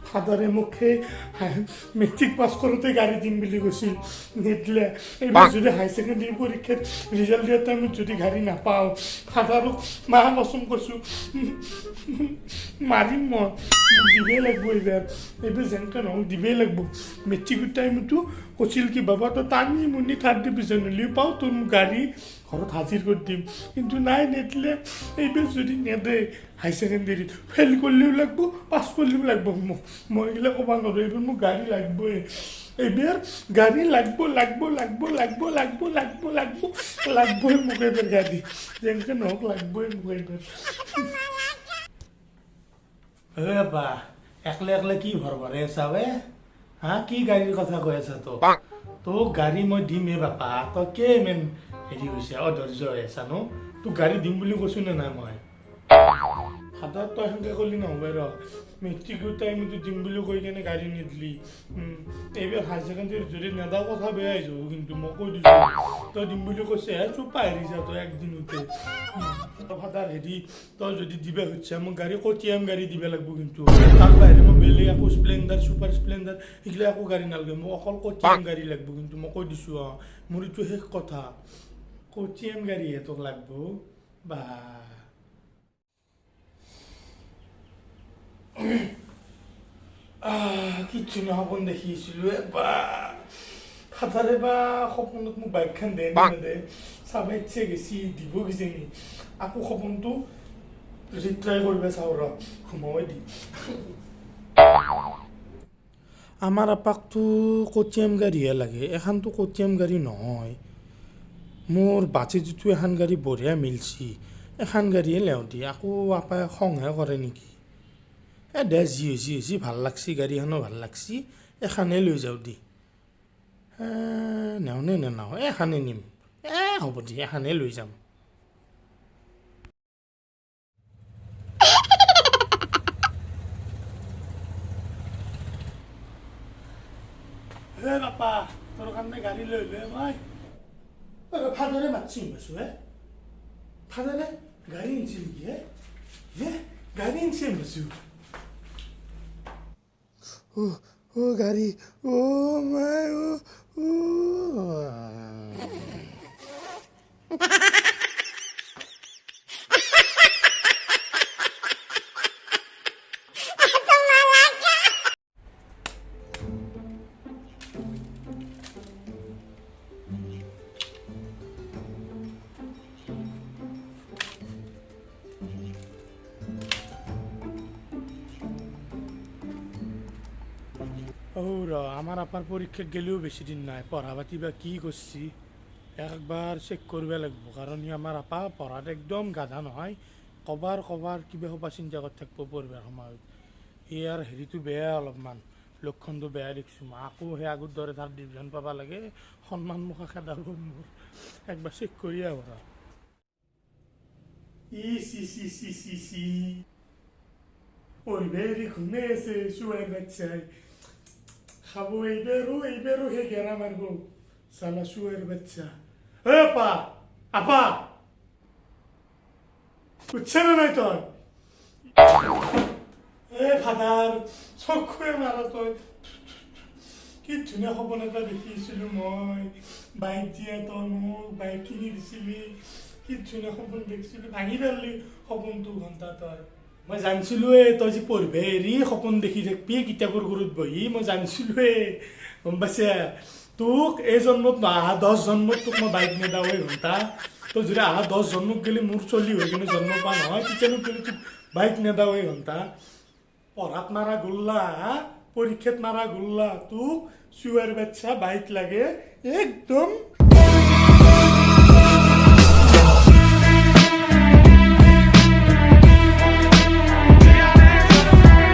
ফাদাৰে মোক সেই matric pass কৰোঁতে গাড়ী দিম বুলি কৈছিল, নিদিলে। এইবাৰ যদি হাই ছেকেণ্ডেৰী পৰীক্ষাত ৰিজাল্ট দিয়াৰ টাইমত যদি গাড়ী নাপাওঁ, ফাদাৰক মাহ কচম কৈছোঁ মাৰিম মই, দিবই লাগিব এইবাৰ যেনেকৈ নহওক দিবই লাগিব। মেট্ৰিকৰ টাইমতো কৈছিল কি বাবা তই টানি মুনি থাৰ্ড ডিভিজন হ'লেও পাওঁ তোৰ গাড়ী ঘৰত হাজিৰ কৰি দিম, কিন্তু নাই নিদিলে। এইবাৰ যদি নেদে হাই ছেকেণ্ডেৰীত ফেইল কৰিলেও লাগিব, পাছ কৰিলেও লাগিব মোক, মই এইগিলা ক'ব নোৱাৰোঁ। এইবাৰ মোক গাড়ী লাগিবই, এইবাৰ গাড়ী লাগিবই মোক এইবাৰ গাড়ী, যেনেকৈ নহওক লাগিবই মোক এইবাৰ। বা একলে একলে কি ভৰভৰাই আছা বে? হা কি গাড়ীৰ কথা কৈ আছা তোক গাড়ী মই দিমেই বাপা, তই কে ইমান হেৰি হৈছে অধৈৰ্য হৈ আছা নো? তোক গাড়ী দিম বুলি কৈছোঁ নে নাই মই? ফাদাৰ তই সেনেকৈ ক'লি নহ'ব ৰ, মেট্ৰিকৰ টাইমতো দিম বুলি কৈ কেনে গাড়ী নিদিলি। এইবাৰ হাই ছেকেণ্ডেৰীত যদি নেদা কথা বেয়া আহিছোঁ, কিন্তু মই কৈ দিছোঁ তই দিম বুলি কৈছে হে চব পাহৰি যা তই একদিনতে। ফাদাৰ হেৰি তই যদি দিবা খুজিছা মোক গাড়ী KTM গাড়ী দিব লাগিব, কিন্তু তাৰ বাহিৰে মই বেলেগ একো স্প্লেণ্ডাৰ ছুপাৰ স্প্লেণ্ডাৰ সেইগিলা একো গাড়ী নালাগে, মোক অকল KTM গাড়ী লাগিব, কিন্তু মই কৈ দিছোঁ মোৰ এইটো শেষ কথা, KTM গাড়ীহে তোক লাগিব। বা কিচ্ছু না সপোন দেখিছিলোঁ বা ফাদাৰে বা সপোনত মোক বাইকখন দে নেদে চাব ইচ্ছে গেছি, দিব কিজানি আকৌ সপোনটো ৰিট্ৰাই কৰিব চাওঁ ৰ, সোমাই দি। আমাৰ আপাকতো KTM গাড়ীহে লাগে, এখানতো KTM গাড়ী নহয়। মোৰ বাজেটতো এখন গাড়ী বঢ়িয়া মিলছি, এখন গাড়ীয়ে লেওঁ দি, আকৌ আপাই খংহে কৰে নেকি? দে যি হৈছে ভাল লাগছি, গাড়ীখনো ভাল লাগছি, এখানে লৈ যাওঁ দি। নেওঁ নে নেনাওঁ, এখানে নিম, হ'ব দি এখানে লৈ যাম। বাপা তোৰ কাৰণে গাড়ী লৈ মই ফাদাৰে মাতছি পাইছোঁ ফাদাৰে গাড়ী আনিছে নেকি গাড়ী আনিছে পাইছোঁ। গাড়ী মাই আমাৰ আপাৰ পৰীক্ষাত গেলেও বেছি দিন নাই, পঢ়া পাতি বা কি কৰিছি একবাৰ চেক কৰিব লাগিব, কাৰণ ই আমাৰ আপা পঢ়াত একদম গাধা নহয়, কবাৰ কিবা সোপা চিন্তা কৰি থাকিব পঢ়িবৰ সময়ত। ইয়াৰ হেৰিটো বেয়া, অলপমান লক্ষণটো বেয়া দেখিছোঁ মই, আকৌ সেই আগৰ দৰে থাৰ্ড ডিভিজন পাব লাগে, সন্মান মুখা খেদাব মোৰ, একবাৰ চেক কৰি আহ। পঢ়িবাই এৰি ঘুমাই আছে চুৱাই বাচ্চাই, খাব এইবাৰো সেই গেৰা মাৰিব চালা চুৱাইৰ বাচ্চা। আপা উঠছে নে নাই তই? ফাদাৰ চকুৱে মাৰা তই, কি ধুনীয়া সপোন এটা দেখিছিলোঁ মই, বাইক দিয়া তই মোক বাইক কিনি দিছিলি, কি ধুনীয়া সপোন দেখিছিলোঁ, ভাঙি পেলালি সপোনটো ঘণ্টা তই। মই জানিছিলোঁৱে তই যে পঢ়িবি এৰি সপোন দেখি থাকিবি কিতাপৰ ঘৰত বহি, মই জানিছিলোঁৱে গম পাইছা। তোক এই জন্মত অহা 10 জন্মত তোক মই বাইক নেদাওৱে ঘণ্টা, তই যদি অহা 10 জন্মত গেলি মোৰ চলি হৈ কিনে জন্ম পা নহয়, তেতিয়ানো গেলি তোক বাইক নেদাওৱে ঘণ্টা। পঢ়াত মাৰা গোল্লা, পৰীক্ষাত মাৰা গোল্লা, তোক চুৱাৰ বাচ্চা বাইক লাগে একদম।